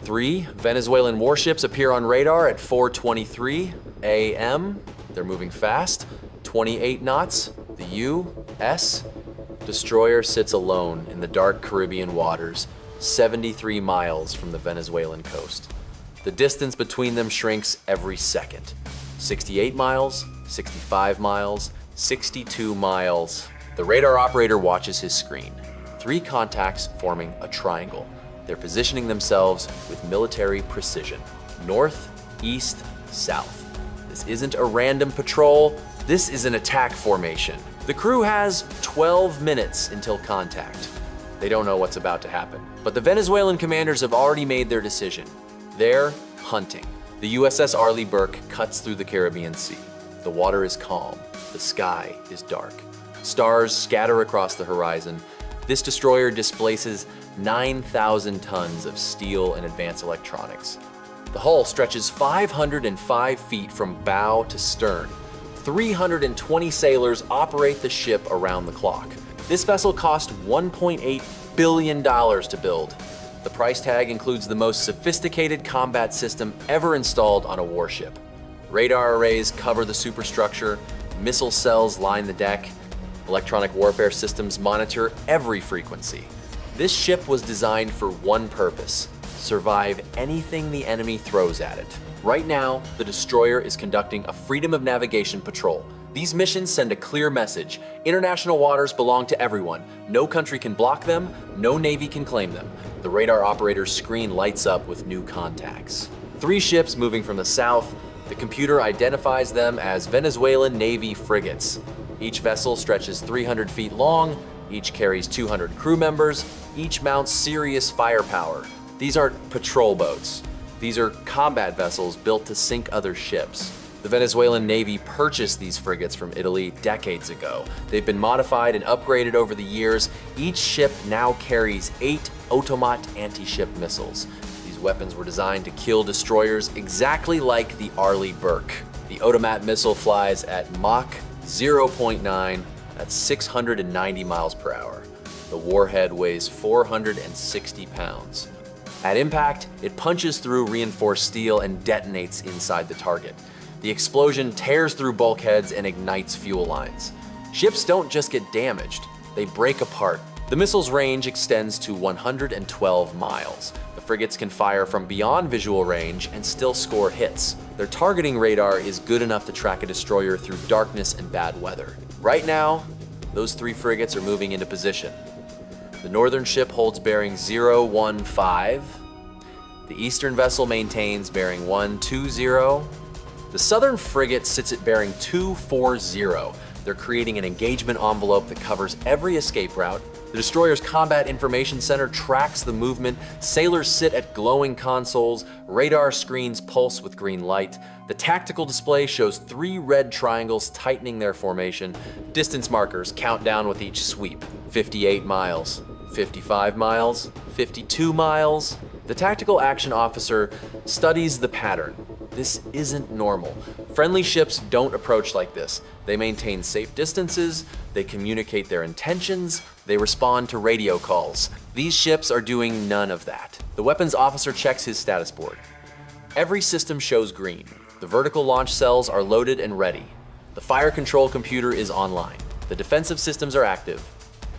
3 Venezuelan warships appear on radar at 4:23 a.m. They're moving fast, 28 knots. The U.S. destroyer sits alone in the dark Caribbean waters, 73 miles from the Venezuelan coast. The distance between them shrinks every second. 68 miles, 65 miles, 62 miles. The radar operator watches his screen. 3 contacts forming a triangle. They're positioning themselves with military precision. North, east, south. This isn't a random patrol, this is an attack formation. The crew has 12 minutes until contact. They don't know what's about to happen, but the Venezuelan commanders have already made their decision. They're hunting. The USS Arleigh Burke cuts through the Caribbean Sea. The water is calm, the sky is dark. Stars scatter across the horizon. This destroyer displaces 9,000 tons of steel and advanced electronics. The hull stretches 505 feet from bow to stern. 320 sailors operate the ship around the clock. This vessel cost $1.8 billion to build. The price tag includes the most sophisticated combat system ever installed on a warship. Radar arrays cover the superstructure, missile cells line the deck, electronic warfare systems monitor every frequency. This ship was designed for one purpose: survive anything the enemy throws at it. Right now, the destroyer is conducting a freedom of navigation patrol. These missions send a clear message. International waters belong to everyone. No country can block them, no navy can claim them. The radar operator's screen lights up with new contacts. 3 ships moving from the south. The computer identifies them as Venezuelan Navy frigates. Each vessel stretches 300 feet long, each carries 200 crew members, each mounts serious firepower. These aren't patrol boats. These are combat vessels built to sink other ships. The Venezuelan Navy purchased these frigates from Italy decades ago. They've been modified and upgraded over the years. Each ship now carries 8 Otomat anti-ship missiles. These weapons were designed to kill destroyers exactly like the Arleigh Burke. The Otomat missile flies at Mach 0.9, that's 690 miles per hour. The warhead weighs 460 pounds. At impact, it punches through reinforced steel and detonates inside the target. The explosion tears through bulkheads and ignites fuel lines. Ships don't just get damaged, they break apart. The missile's range extends to 112 miles. The frigates can fire from beyond visual range and still score hits. Their targeting radar is good enough to track a destroyer through darkness and bad weather. Right now, those 3 frigates are moving into position. The northern ship holds bearing 015. The eastern vessel maintains bearing 120. The southern frigate sits at bearing 240. They're creating an engagement envelope that covers every escape route. The destroyer's combat information center tracks the movement. Sailors sit at glowing consoles. Radar screens pulse with green light. The tactical display shows 3 red triangles tightening their formation. Distance markers count down with each sweep. 58 miles, 55 miles, 52 miles. The tactical action officer studies the pattern. This isn't normal. Friendly ships don't approach like this. They maintain safe distances, they communicate their intentions, they respond to radio calls. These ships are doing none of that. The weapons officer checks his status board. Every system shows green. The vertical launch cells are loaded and ready. The fire control computer is online. The defensive systems are active,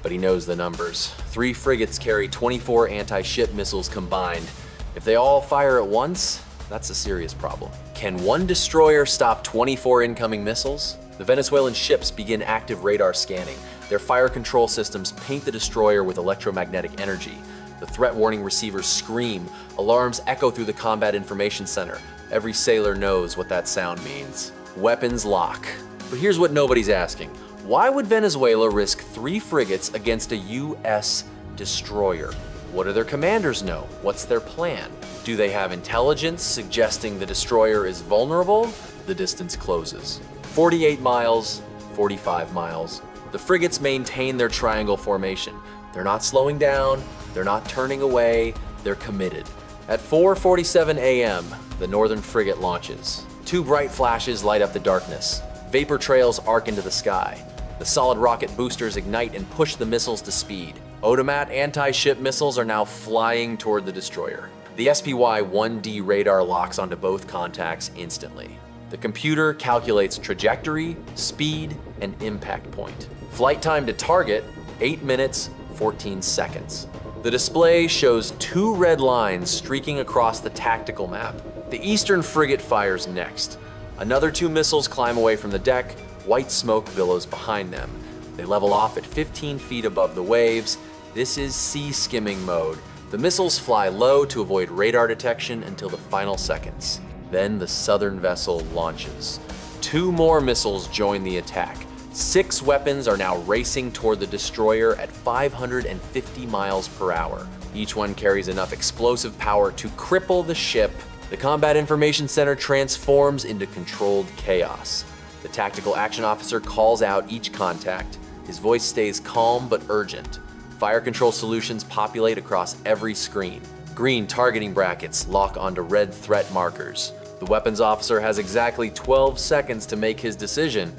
but he knows the numbers. 3 frigates carry 24 anti-ship missiles combined. If they all fire at once, that's a serious problem. Can one destroyer stop 24 incoming missiles? The Venezuelan ships begin active radar scanning. Their fire control systems paint the destroyer with electromagnetic energy. The threat warning receivers scream. Alarms echo through the combat information center. Every sailor knows what that sound means. Weapons lock. But here's what nobody's asking. Why would Venezuela risk 3 frigates against a U.S. destroyer? What do their commanders know? What's their plan? Do they have intelligence suggesting the destroyer is vulnerable? The distance closes. 48 miles, 45 miles. The frigates maintain their triangle formation. They're not slowing down, they're not turning away, they're committed. At 4:47 a.m., the northern frigate launches. 2 bright flashes light up the darkness. Vapor trails arc into the sky. The solid rocket boosters ignite and push the missiles to speed. Otomat anti-ship missiles are now flying toward the destroyer. The SPY-1D radar locks onto both contacts instantly. The computer calculates trajectory, speed, and impact point. Flight time to target, 8 minutes, 14 seconds. The display shows 2 red lines streaking across the tactical map. The eastern frigate fires next. Another 2 missiles climb away from the deck, white smoke billows behind them. They level off at 15 feet above the waves. This is sea skimming mode. The missiles fly low to avoid radar detection until the final seconds. Then the southern vessel launches. 2 more missiles join the attack. 6 weapons are now racing toward the destroyer at 550 miles per hour. Each one carries enough explosive power to cripple the ship. The Combat Information Center transforms into controlled chaos. The tactical action officer calls out each contact. His voice stays calm but urgent. Fire control solutions populate across every screen. Green targeting brackets lock onto red threat markers. The weapons officer has exactly 12 seconds to make his decision.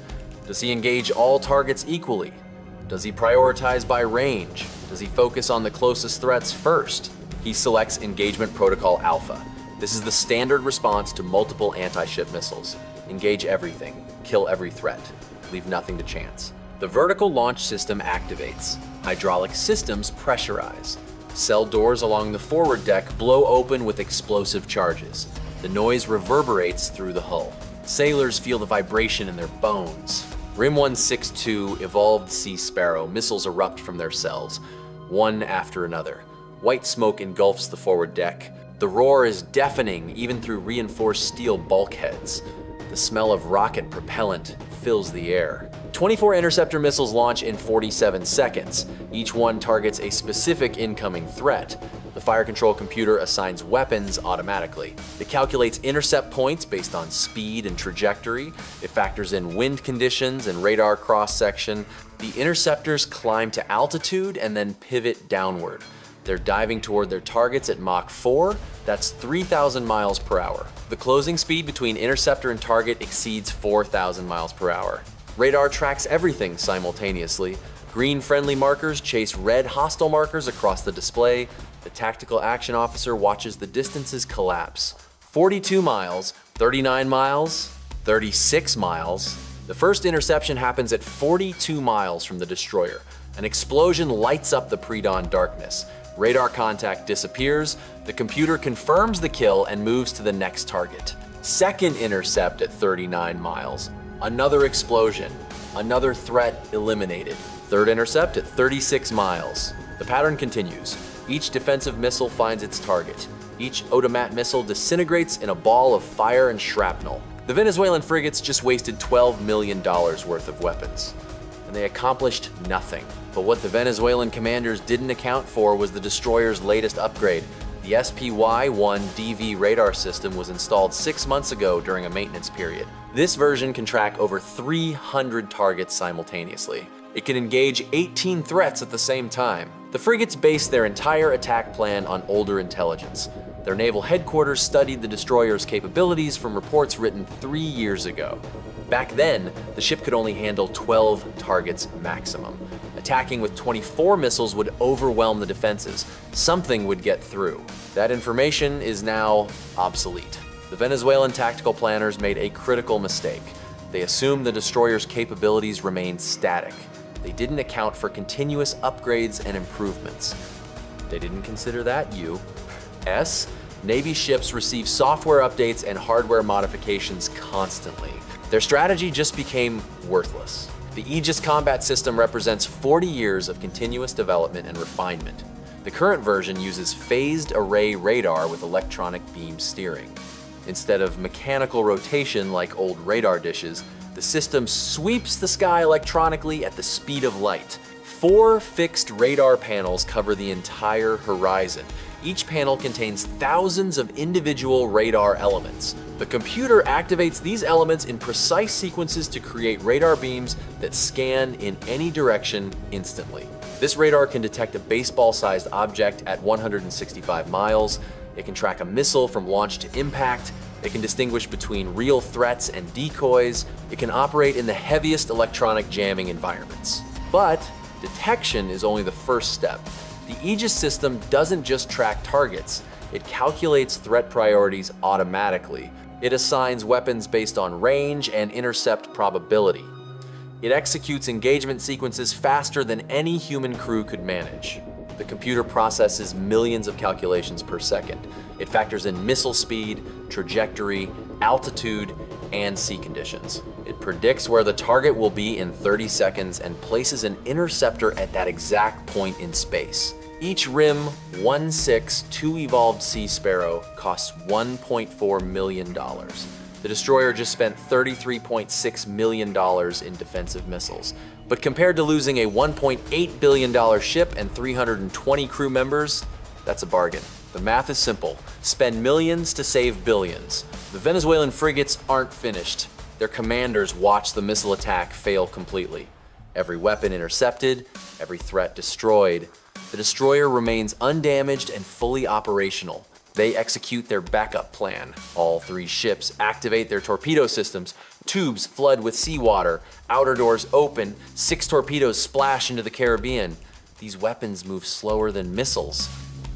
Does he engage all targets equally? Does he prioritize by range? Does he focus on the closest threats first? He selects Engagement Protocol Alpha. This is the standard response to multiple anti-ship missiles. Engage everything, kill every threat, leave nothing to chance. The vertical launch system activates. Hydraulic systems pressurize. Cell doors along the forward deck blow open with explosive charges. The noise reverberates through the hull. Sailors feel the vibration in their bones. RIM 162 evolved Sea Sparrow missiles erupt from their cells, one after another. White smoke engulfs the forward deck. The roar is deafening even through reinforced steel bulkheads. The smell of rocket propellant fills the air. 24 interceptor missiles launch in 47 seconds. Each one targets a specific incoming threat. The fire control computer assigns weapons automatically. It calculates intercept points based on speed and trajectory. It factors in wind conditions and radar cross-section. The interceptors climb to altitude and then pivot downward. They're diving toward their targets at Mach 4, that's 3,000 miles per hour. The closing speed between interceptor and target exceeds 4,000 miles per hour. Radar tracks everything simultaneously. Green friendly markers chase red hostile markers across the display. The tactical action officer watches the distances collapse. 42 miles, 39 miles, 36 miles. The first interception happens at 42 miles from the destroyer. An explosion lights up the pre-dawn darkness. Radar contact disappears. The computer confirms the kill and moves to the next target. Second intercept at 39 miles. Another explosion. Another threat eliminated. Third intercept at 36 miles. The pattern continues. Each defensive missile finds its target. Each Otomat missile disintegrates in a ball of fire and shrapnel. The Venezuelan frigates just wasted $12 million worth of weapons, and they accomplished nothing. But what the Venezuelan commanders didn't account for was the destroyer's latest upgrade. The SPY-1DV radar system was installed 6 months ago during a maintenance period. This version can track over 300 targets simultaneously. It can engage 18 threats at the same time. The frigates base their entire attack plan on older intelligence. Their naval headquarters studied the destroyer's capabilities from reports written 3 years ago. Back then, the ship could only handle 12 targets maximum. Attacking with 24 missiles would overwhelm the defenses. Something would get through. That information is now obsolete. The Venezuelan tactical planners made a critical mistake. They assumed the destroyer's capabilities remained static. They didn't account for continuous upgrades and improvements. They didn't consider that, U.S. Navy ships receive software updates and hardware modifications constantly. Their strategy just became worthless. The Aegis combat system represents 40 years of continuous development and refinement. The current version uses phased array radar with electronic beam steering. Instead of mechanical rotation like old radar dishes, the system sweeps the sky electronically at the speed of light. 4 fixed radar panels cover the entire horizon. Each panel contains thousands of individual radar elements. The computer activates these elements in precise sequences to create radar beams that scan in any direction instantly. This radar can detect a baseball-sized object at 165 miles. It can track a missile from launch to impact. It can distinguish between real threats and decoys. It can operate in the heaviest electronic jamming environments. But detection is only the first step. The Aegis system doesn't just track targets, It calculates threat priorities automatically. It assigns weapons based on range and intercept probability. It executes engagement sequences faster than any human crew could manage. The computer processes millions of calculations per second. It factors in missile speed, trajectory, altitude, and sea conditions. It predicts where the target will be in 30 seconds and places an interceptor at that exact point in space. Each RIM 162 evolved Sea Sparrow costs $1.4 million. The destroyer just spent $33.6 million in defensive missiles. But compared to losing a $1.8 billion ship and 320 crew members, that's a bargain. The math is simple. Spend millions to save billions. The Venezuelan frigates aren't finished. Their commanders watch the missile attack fail completely. Every weapon intercepted, every threat destroyed. The destroyer remains undamaged and fully operational. They execute their backup plan. All 3 ships activate their torpedo systems. Tubes flood with seawater. Outer doors open. 6 torpedoes splash into the Caribbean. These weapons move slower than missiles.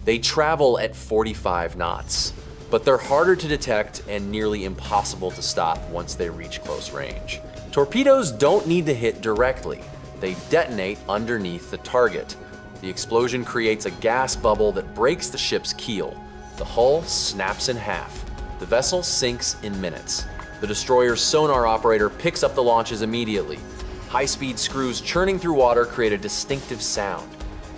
They travel at 45 knots, but they're harder to detect and nearly impossible to stop once they reach close range. Torpedoes don't need to hit directly. They detonate underneath the target. The explosion creates a gas bubble that breaks the ship's keel. The hull snaps in half. The vessel sinks in minutes. The destroyer's sonar operator picks up the launches immediately. High-speed screws churning through water create a distinctive sound.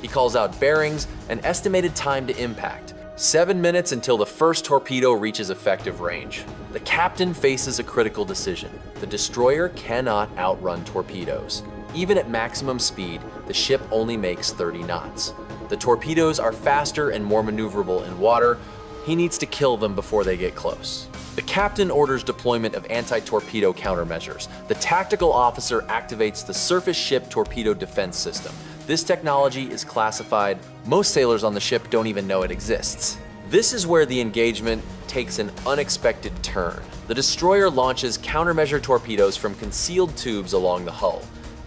He calls out bearings and estimated time to impact. 7 minutes until the first torpedo reaches effective range. The captain faces a critical decision. The destroyer cannot outrun torpedoes. Even at maximum speed, the ship only makes 30 knots. The torpedoes are faster and more maneuverable in water. He needs to kill them before they get close. The captain orders deployment of anti-torpedo countermeasures. The tactical officer activates the surface ship torpedo defense system. This technology is classified. Most sailors on the ship don't even know it exists. This is where the engagement takes an unexpected turn. The destroyer launches countermeasure torpedoes from concealed tubes along the hull.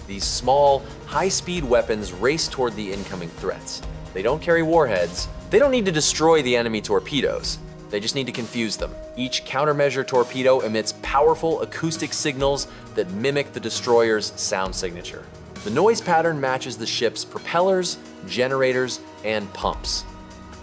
These small, high-speed weapons race toward the incoming threats. They don't carry warheads. They don't need to destroy the enemy torpedoes. They just need to confuse them. Each countermeasure torpedo emits powerful acoustic signals that mimic the destroyer's sound signature. The noise pattern matches the ship's propellers, generators, and pumps.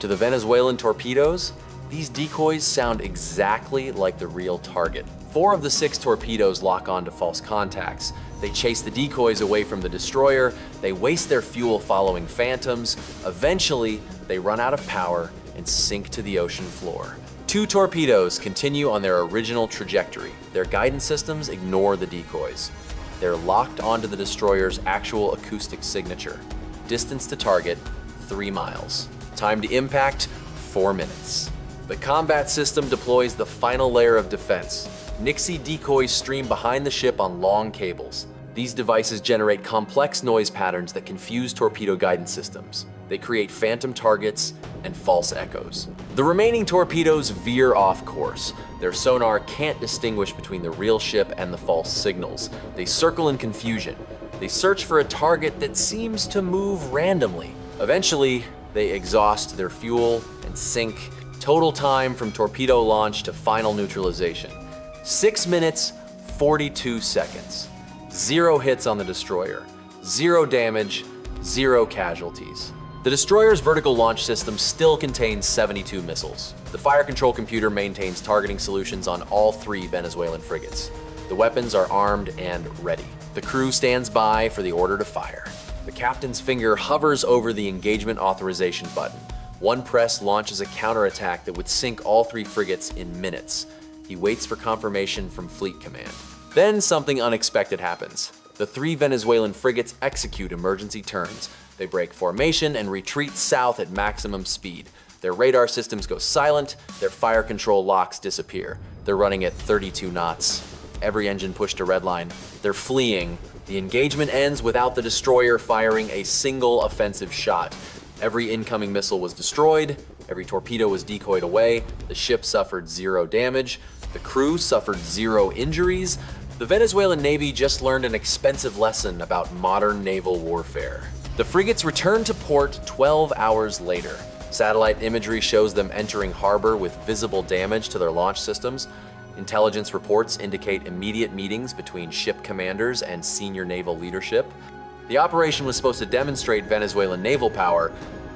To the Venezuelan torpedoes, these decoys sound exactly like the real target. 4 of the 6 torpedoes lock onto false contacts. They chase the decoys away from the destroyer. They waste their fuel following phantoms. Eventually, they run out of power and sink to the ocean floor. 2 torpedoes continue on their original trajectory. Their guidance systems ignore the decoys. They're locked onto the destroyer's actual acoustic signature. Distance to target, 3 miles. Time to impact, 4 minutes. The combat system deploys the final layer of defense. Nixie decoys stream behind the ship on long cables. These devices generate complex noise patterns that confuse torpedo guidance systems. They create phantom targets and false echoes. The remaining torpedoes veer off course. Their sonar can't distinguish between the real ship and the false signals. They circle in confusion. They search for a target that seems to move randomly. Eventually, they exhaust their fuel and sink. Total time from torpedo launch to final neutralization: 6 minutes, 42 seconds. 0 hits on the destroyer, 0 damage, 0 casualties. The destroyer's vertical launch system still contains 72 missiles. The fire control computer maintains targeting solutions on all 3 Venezuelan frigates. The weapons are armed and ready. The crew stands by for the order to fire. The captain's finger hovers over the engagement authorization button. One press launches a counterattack that would sink all 3 frigates in minutes. He waits for confirmation from Fleet Command. Then something unexpected happens. The 3 Venezuelan frigates execute emergency turns. They break formation and retreat south at maximum speed. Their radar systems go silent, their fire control locks disappear. They're running at 32 knots. Every engine pushed to redline. They're fleeing. The engagement ends without the destroyer firing a single offensive shot. Every incoming missile was destroyed. Every torpedo was decoyed away. The ship suffered 0 damage. The crew suffered 0 injuries. The Venezuelan Navy just learned an expensive lesson about modern naval warfare. The frigates returned to port 12 hours later. Satellite imagery shows them entering harbor with visible damage to their launch systems. Intelligence reports indicate immediate meetings between ship commanders and senior naval leadership. The operation was supposed to demonstrate Venezuelan naval power.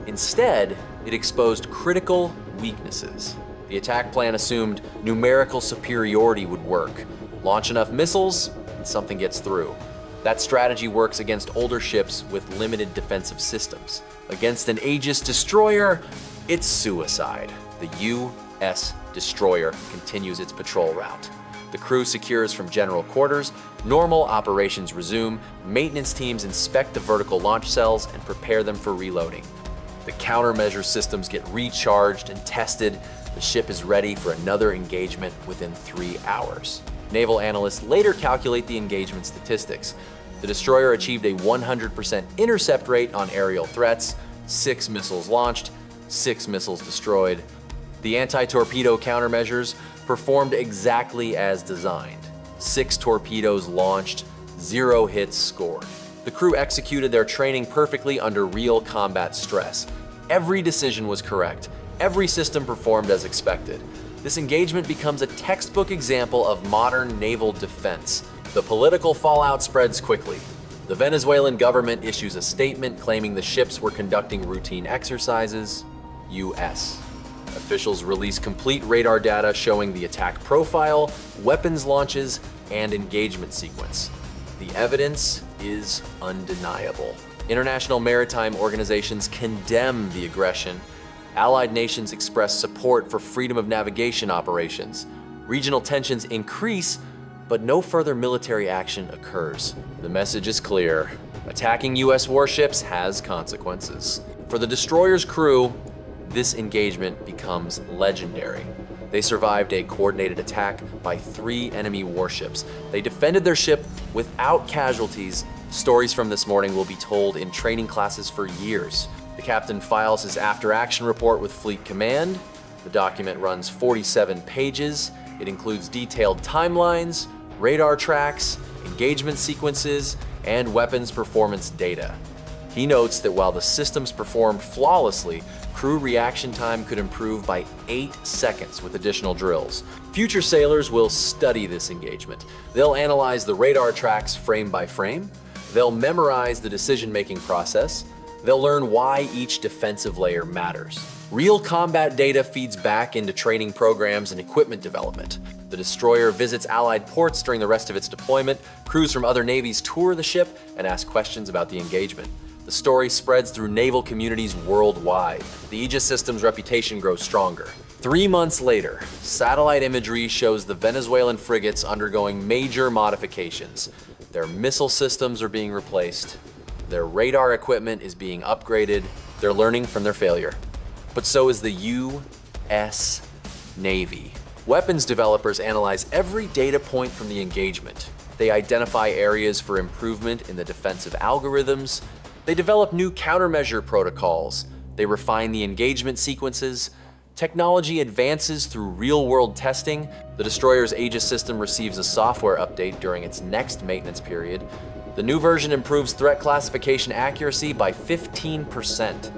Instead, it exposed critical weaknesses. The attack plan assumed numerical superiority would work. Launch enough missiles, and something gets through. That strategy works against older ships with limited defensive systems. Against an Aegis destroyer, it's suicide. The U.S. destroyer continues its patrol route. The crew secures from general quarters, normal operations resume, maintenance teams inspect the vertical launch cells and prepare them for reloading. The countermeasure systems get recharged and tested. The ship is ready for another engagement within 3 hours. Naval analysts later calculate the engagement statistics. The destroyer achieved a 100% intercept rate on aerial threats, 6 missiles launched, 6 missiles destroyed. The anti-torpedo countermeasures performed exactly as designed. 6 torpedoes launched, 0 hits scored. The crew executed their training perfectly under real combat stress. Every decision was correct. Every system performed as expected. This engagement becomes a textbook example of modern naval defense. The political fallout spreads quickly. The Venezuelan government issues a statement claiming the ships were conducting routine exercises. U.S. Officials release complete radar data showing the attack profile, weapons launches, and engagement sequence. The evidence is undeniable. International maritime organizations condemn the aggression. Allied nations express support for freedom of navigation operations. Regional tensions increase, but no further military action occurs. The message is clear. Attacking U.S. warships has consequences. For the destroyer's crew, this engagement becomes legendary. They survived a coordinated attack by 3 enemy warships. They defended their ship without casualties. Stories from this morning will be told in training classes for years. The captain files his after-action report with Fleet Command. The document runs 47 pages. It includes detailed timelines, radar tracks, engagement sequences, and weapons performance data. He notes that while the systems performed flawlessly, crew reaction time could improve by 8 seconds with additional drills. Future sailors will study this engagement. They'll analyze the radar tracks frame by frame. They'll memorize the decision-making process. They'll learn why each defensive layer matters. Real combat data feeds back into training programs and equipment development. The destroyer visits Allied ports during the rest of its deployment. Crews from other navies tour the ship and ask questions about the engagement. The story spreads through naval communities worldwide. The Aegis system's reputation grows stronger. 3 months later, satellite imagery shows the Venezuelan frigates undergoing major modifications. Their missile systems are being replaced. Their radar equipment is being upgraded. They're learning from their failure. But so is the U.S. Navy. Weapons developers analyze every data point from the engagement. They identify areas for improvement in the defensive algorithms. They develop new countermeasure protocols. They refine the engagement sequences. Technology advances through real-world testing. The destroyer's Aegis system receives a software update during its next maintenance period. The new version improves threat classification accuracy by 15%.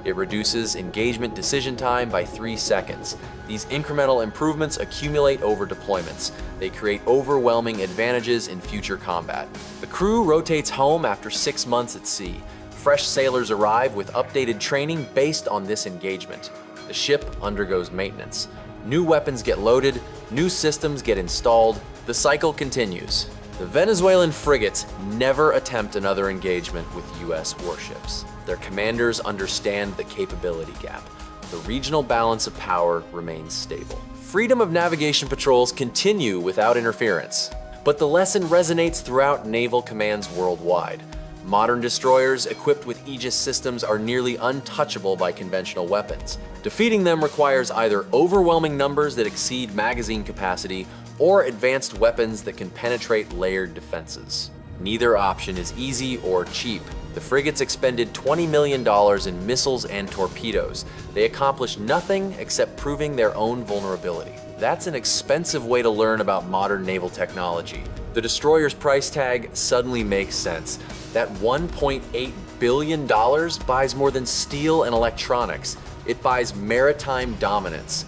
It reduces engagement decision time by 3 seconds. These incremental improvements accumulate over deployments. They create overwhelming advantages in future combat. The crew rotates home after 6 months at sea. Fresh sailors arrive with updated training based on this engagement. The ship undergoes maintenance. New weapons get loaded, new systems get installed. The cycle continues. The Venezuelan frigates never attempt another engagement with U.S. warships. Their commanders understand the capability gap. The regional balance of power remains stable. Freedom of navigation patrols continue without interference, but the lesson resonates throughout naval commands worldwide. Modern destroyers equipped with Aegis systems are nearly untouchable by conventional weapons. Defeating them requires either overwhelming numbers that exceed magazine capacity or advanced weapons that can penetrate layered defenses. Neither option is easy or cheap. The frigates expended $20 million in missiles and torpedoes. They accomplished nothing except proving their own vulnerability. That's an expensive way to learn about modern naval technology. The destroyer's price tag suddenly makes sense. That $1.8 billion buys more than steel and electronics. It buys maritime dominance.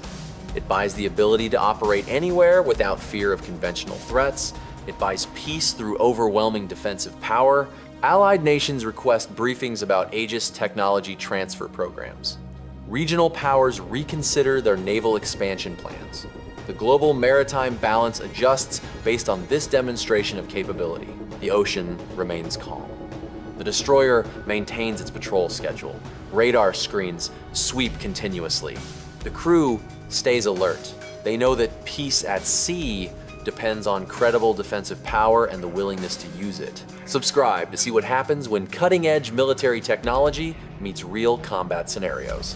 It buys the ability to operate anywhere without fear of conventional threats. It buys peace through overwhelming defensive power. Allied nations request briefings about Aegis technology transfer programs. Regional powers reconsider their naval expansion plans. The global maritime balance adjusts based on this demonstration of capability. The ocean remains calm. The destroyer maintains its patrol schedule. Radar screens sweep continuously. The crew stays alert. They know that peace at sea depends on credible defensive power and the willingness to use it. Subscribe to see what happens when cutting-edge military technology meets real combat scenarios.